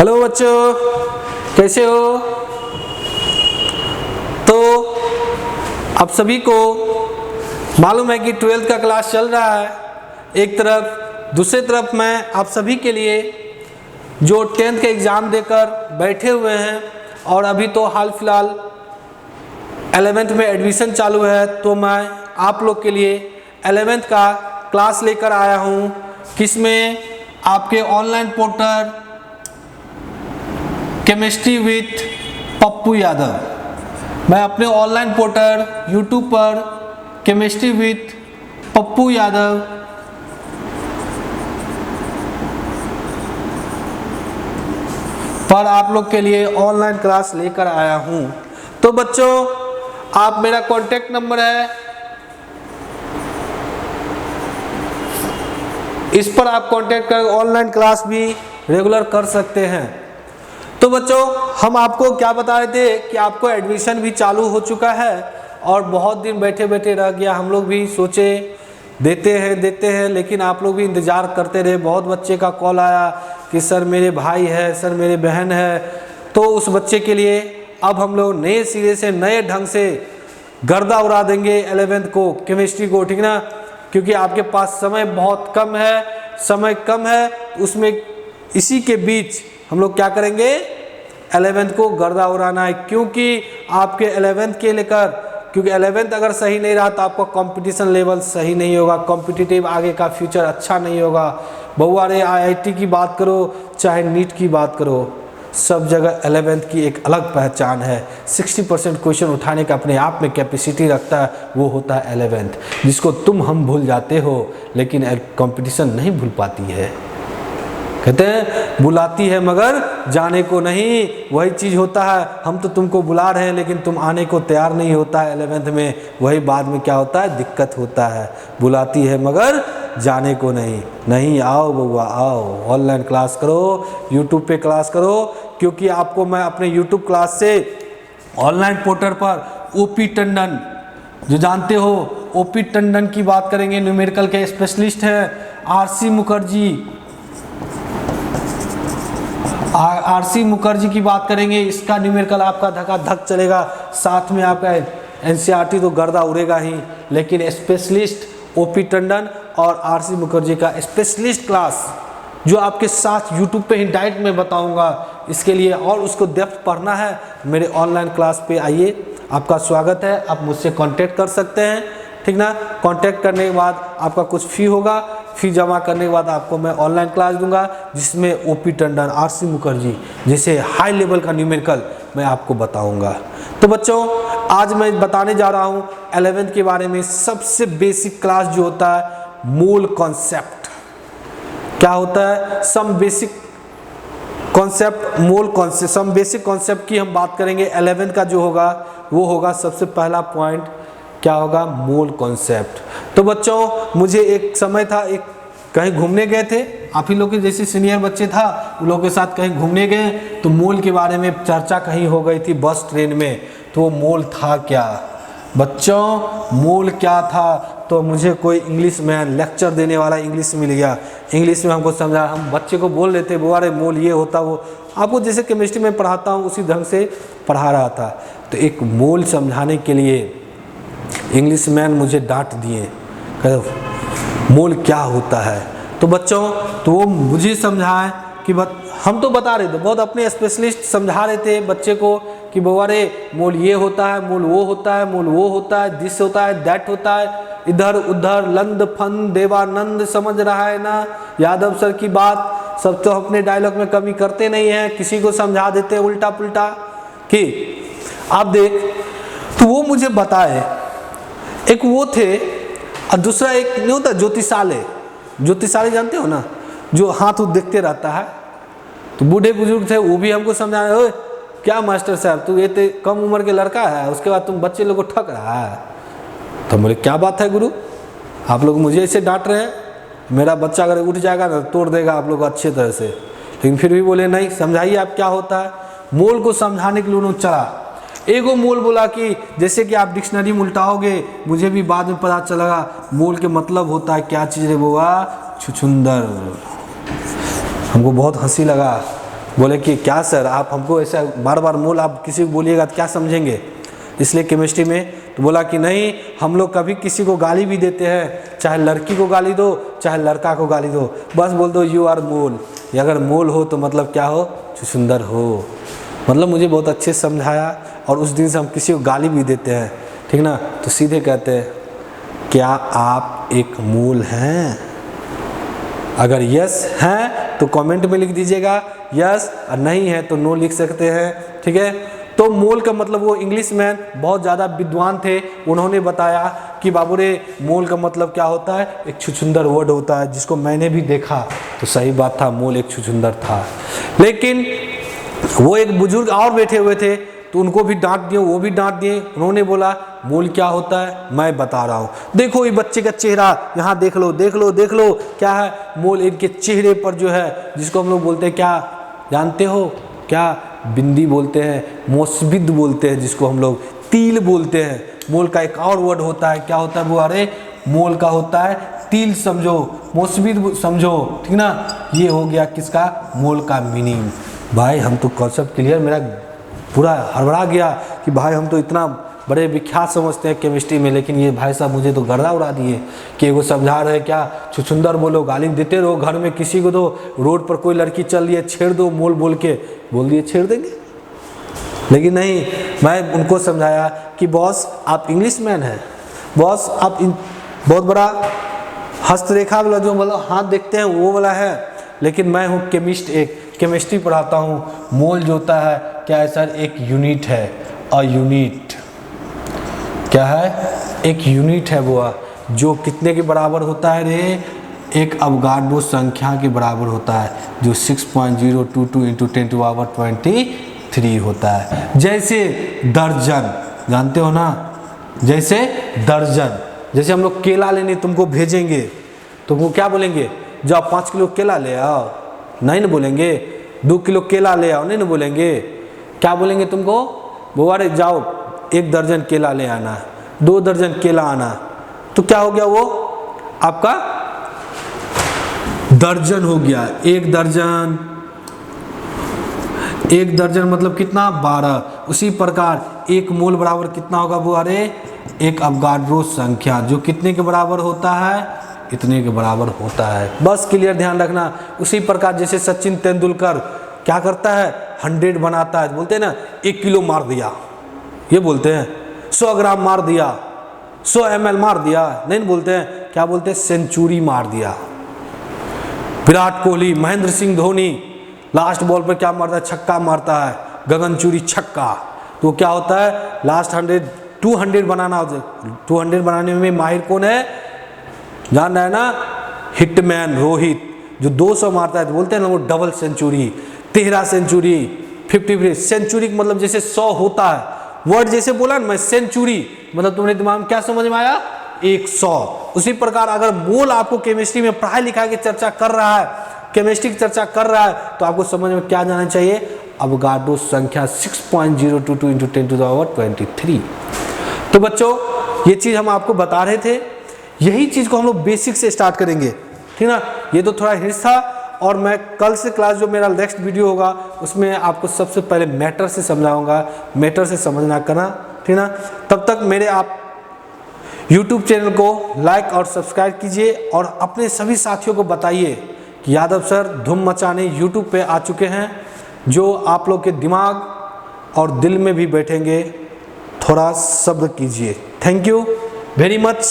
Hello बच्चों, कैसे हो? तो आप सभी को मालूम है कि 12th का क्लास चल रहा है एक तरफ, दूसरी तरफ मैं आप सभी के लिए जो 10th के एग्ज़ाम देकर बैठे हुए हैं और अभी तो हाल फिलहाल 11th में एडमिशन चालू है, तो मैं आप लोग के लिए 11th का क्लास लेकर आया हूँ, किसमें आपके online portal chemistry with Pappu Yadav. मैं अपने ऑनलाइन पोर्टल यूट्यूब पर केमिस्ट्री विथ पप्पू यादव पर आप लोग के लिए ऑनलाइन क्लास लेकर आया हूं। तो बच्चों, आप मेरा कॉन्टेक्ट नंबर है, इस पर आप कांटेक्ट कर ऑनलाइन क्लास भी रेगुलर कर सकते हैं। तो बच्चों, हम आपको क्या बता रहे थे कि आपको एडमिशन भी चालू हो चुका है और बहुत दिन बैठे बैठे रह गया। हम लोग भी सोचे देते हैं, लेकिन आप लोग भी इंतज़ार करते रहे। बहुत बच्चे का कॉल आया कि सर मेरे भाई है, सर मेरे बहन है, तो उस बच्चे के लिए अब हम लोग नए सिरे से नए ढंग से गर्दा उड़ा देंगे 11th को, केमिस्ट्री को, ठीक ना? क्योंकि आपके पास समय बहुत कम है, उसमें इसी के बीच हम लोग क्या करेंगे, 11th को गर्दा उड़ाना है। क्योंकि आपके 11th के लेकर, क्योंकि 11th अगर सही नहीं रहा तो आपका कंपटीशन लेवल सही नहीं होगा, कॉम्पिटिटिव आगे का फ्यूचर अच्छा नहीं होगा। बउआ रे, IIT की बात करो चाहे नीट की बात करो, सब जगह 11th की एक अलग पहचान है। 60% क्वेश्चन उठाने का अपने आप में कैपेसिटी रखता है, वो होता है 11th, जिसको हम भूल जाते हो, लेकिन कंपटीशन नहीं भूल पाती है। कहते हैं बुलाती है मगर जाने को नहीं, वही चीज़ होता है। हम तो तुमको बुला रहे हैं लेकिन तुम आने को तैयार नहीं होता है 11th में, वही बाद में क्या होता है, दिक्कत होता है। बुलाती है मगर जाने को नहीं आओ बउआ आओ, ऑनलाइन क्लास करो, यूट्यूब पे क्लास करो। क्योंकि आपको मैं अपने यूट्यूब क्लास से ऑनलाइन पोर्टल पर OP टंडन, जो जानते हो OP टंडन की बात करेंगे, न्यूमेरिकल के स्पेशलिस्ट हैं। RC मुखर्जी की बात करेंगे, इसका न्यूमेरिकल आपका धक चलेगा, साथ में आपका NCERT तो गर्दा उड़ेगा ही, लेकिन स्पेशलिस्ट OP टंडन और RC मुखर्जी का स्पेशलिस्ट क्लास जो आपके साथ यूट्यूब पे ही डायरेक्ट में बताऊंगा, इसके लिए और उसको डेप्थ पढ़ना है, मेरे ऑनलाइन क्लास पे आइए, आपका स्वागत है। आप मुझसे कांटेक्ट कर सकते हैं, ठीक ना? कांटेक्ट करने के बाद आपका कुछ फ़ी होगा, फ़ी जमा करने के बाद आपको मैं ऑनलाइन क्लास दूंगा, जिसमें OP टंडन, RC मुखर्जी जैसे हाई लेवल का न्यूमेरिकल मैं आपको बताऊंगा। तो बच्चों, आज मैं बताने जा रहा हूँ 11th के बारे में। सबसे बेसिक क्लास जो होता है, मूल कॉन्सेप्ट क्या होता है, सम बेसिक कॉन्सेप्ट की हम बात करेंगे। 11th का जो होगा वो होगा, सबसे पहला पॉइंट क्या होगा, मूल कॉन्सेप्ट। तो बच्चों, मुझे एक समय था, एक कहीं घूमने गए थे, आप ही लोग के जैसे सीनियर बच्चे था, उन लोगों के साथ कहीं घूमने गए, तो मूल के बारे में चर्चा कहीं हो गई थी बस ट्रेन में। तो वो मूल था क्या बच्चों, मूल क्या था? तो मुझे कोई इंग्लिश में लेक्चर देने वाला इंग्लिश मिल गया, इंग्लिश में हमको समझा। हम बच्चे को बोल लेते बुआ मूल ये होता, वो आपको जैसे केमिस्ट्री में पढ़ाता हूँ उसी ढंग से पढ़ा रहा था। तो एक मूल समझाने के लिए इंग्लिश मैन मुझे डांट दिए, कहते मूल क्या होता है। तो बच्चों, तो वो मुझे समझाए कि हम तो बता रहे थे, बहुत अपने स्पेशलिस्ट समझा रहे थे बच्चे को कि बउआ रे मूल ये होता है, मूल वो होता है, मूल वो होता है, दिस होता है, दैट होता है, इधर उधर लंद फंद देवानंद, समझ रहा है ना यादव सर की बात? सब तो अपने डायलॉग में कमी करते नहीं हैं, किसी को समझा देते उल्टा पुल्टा कि आप देख। तो वो मुझे बताए, एक वो थे और दूसरा एक नहीं होता ज्योतिषालय जानते हो ना, जो हाथ देखते रहता है। तो बूढ़े बुजुर्ग थे, वो भी हमको समझाए, ओए क्या मास्टर साहब, तू ये तो कम उम्र के लड़का है, उसके बाद तुम बच्चे लोग को ठग रहा है। तो बोले क्या बात है गुरु, आप लोग मुझे ऐसे डांट रहे हैं, मेरा बच्चा अगर उठ जाएगा ना तोड़ देगा आप लोग अच्छे तरह से। लेकिन फिर भी बोले नहीं, समझाइए आप क्या होता है। मूल को समझाने के लिए उन्होंने चला। एगो मूल बोला कि जैसे कि आप डिक्शनरी में उल्टाओगे, मुझे भी बाद में पता चलेगा मूल के मतलब होता है क्या चीज़ है बुआ, छुछुंदर। हमको बहुत हंसी लगा, बोले कि क्या सर आप हमको ऐसा बार बार मोल आप किसी को बोलिएगा तो क्या समझेंगे, इसलिए केमिस्ट्री में। तो बोला कि नहीं, हम लोग कभी किसी को गाली भी देते हैं, चाहे लड़की को गाली दो चाहे लड़का को गाली दो, बस बोल दो यू आर मोल। अगर मोल हो तो मतलब क्या हो, सुंदर हो। मतलब मुझे बहुत अच्छे से समझाया और उस दिन से हम किसी को गाली भी देते हैं, ठीक ना, तो सीधे कहते हैं क्या आप एक मोल हैं। अगर यस हैं तो कमेंट में लिख दीजिएगा यस, और नहीं है तो नो लिख सकते हैं, ठीक है। तो मोल का मतलब वो इंग्लिश मैन बहुत ज़्यादा विद्वान थे, उन्होंने बताया कि बाबू रे मोल का मतलब क्या होता है, एक छुछुंदर वर्ड होता है, जिसको मैंने भी देखा तो सही बात था, मोल एक छुछुंदर था। लेकिन वो एक बुजुर्ग और बैठे हुए थे तो उनको भी डांट दिए, वो भी डांट दिए। उन्होंने बोला मोल क्या होता है मैं बता रहा हूँ, देखो ये बच्चे का चेहरा यहाँ देख लो देख लो देख लो, क्या है मोल इनके चेहरे पर जो है, जिसको हम लोग बोलते हैं क्या जानते हो, क्या बिंदी बोलते हैं, मोसबिद बोलते हैं, जिसको हम लोग तिल बोलते हैं। मोल का एक और वर्ड होता है, क्या होता है वो, अरे मोल का होता है तिल समझो, मोसबिद समझो, ठीक ना। ये हो गया किसका, मोल का मीनिंग। भाई हम तो कॉन्सेप्ट क्लियर, मेरा पूरा हड़बड़ा गया कि भाई हम तो इतना बड़े विख्यात समझते हैं केमिस्ट्री में, लेकिन ये भाई साहब मुझे तो गर्दा उड़ा दिए कि वो समझा रहे क्या छुछुंदर बोलो, गाली देते रहो घर में किसी को, तो रोड पर कोई लड़की चल रही है छेड़ दो मोल बोल के, बोल दिए छेड़ देंगे। लेकिन नहीं, मैं उनको समझाया कि बॉस आप इंग्लिश मैन हैं, बॉस आप बहुत बड़ा हस्तरेखा वाला जो मतलब हाथ देखते हैं वो वाला है, लेकिन मैं हूँ केमिस्ट, एक केमिस्ट्री पढ़ाता हूँ। मोल जो होता है क्या है सर, एक यूनिट है, अ यूनिट क्या है, एक यूनिट है वो, जो कितने के बराबर होता है रे, एक अवगाड्रो संख्या के बराबर होता है, जो 6.022 × 10⁻23 होता है। जैसे दर्जन, जानते हो ना, जैसे दर्जन, जैसे हम लोग केला लेने तुमको भेजेंगे तो वो क्या बोलेंगे, जाओ 5 किलो केला ले आओ, नहीं ना बोलेंगे। 2 किलो केला ले आओ, नहीं ना बोलेंगे। क्या बोलेंगे तुमको, वो अरे जाओ 1 दर्जन केला ले आना, 2 दर्जन केला आना, तो क्या हो गया वो आपका दर्जन हो गया। 1 दर्जन, 1 दर्जन मतलब कितना, 12। उसी प्रकार 1 मोल बराबर कितना होगा वो, अरे एक अवगाड्रो संख्या, जो कितने के बराबर होता है, इतने के बराबर होता है। बस क्लियर ध्यान रखना। उसी प्रकार जैसे सचिन तेंदुलकर क्या करता है, 100 बनाता है, बोलते हैं ना 1 किलो मार दिया, ये बोलते हैं 100 ग्राम मार दिया, 100 ml मार दिया, नहीं बोलते हैं, क्या बोलते हैं, सेंचुरी मार दिया। विराट कोहली, महेंद्र सिंह धोनी लास्ट बॉल पर क्या मारता है, छक्का मारता है, गगनचुरी छक्का। तो क्या होता है, लास्ट 200 बनाना होता है। 200 बनाने में माहिर कौन है, जान रहा है ना, हिटमैन रोहित, जो 200 मारता है, तो बोलते हैं ना वो डबल सेंचुरी, 13 सेंचुरी, 53 सेंचुरी मतलब जैसे 100 होता है, वर्ड जैसे बोला ना मैं सेंचुरी, मतलब तुम्हारे दिमाग में क्या समझ में आया, 100। उसी प्रकार अगर मोल आपको केमिस्ट्री में पढ़ाई लिखाई की चर्चा कर रहा है, केमिस्ट्री की चर्चा कर रहा है, तो आपको समझ में क्या जाना चाहिए, अवगाड्रो संख्या 6.022 × 10⁻23। तो बच्चों ये चीज हम आपको बता रहे थे, यही चीज को हम लोग बेसिक से स्टार्ट करेंगे, ठीक ना। ये तो थोड़ा हिस्स था, और मैं कल से क्लास जो मेरा नेक्स्ट वीडियो होगा उसमें आपको सबसे पहले मैटर से समझाऊंगा, मैटर से समझना करना, ठीक ना। तब तक मेरे आप YouTube चैनल को लाइक और सब्सक्राइब कीजिए, और अपने सभी साथियों को बताइए कि यादव सर धूम मचाने YouTube पे आ चुके हैं, जो आप लोग के दिमाग और दिल में भी बैठेंगे। थोड़ा सब्र कीजिए। Thank you very much.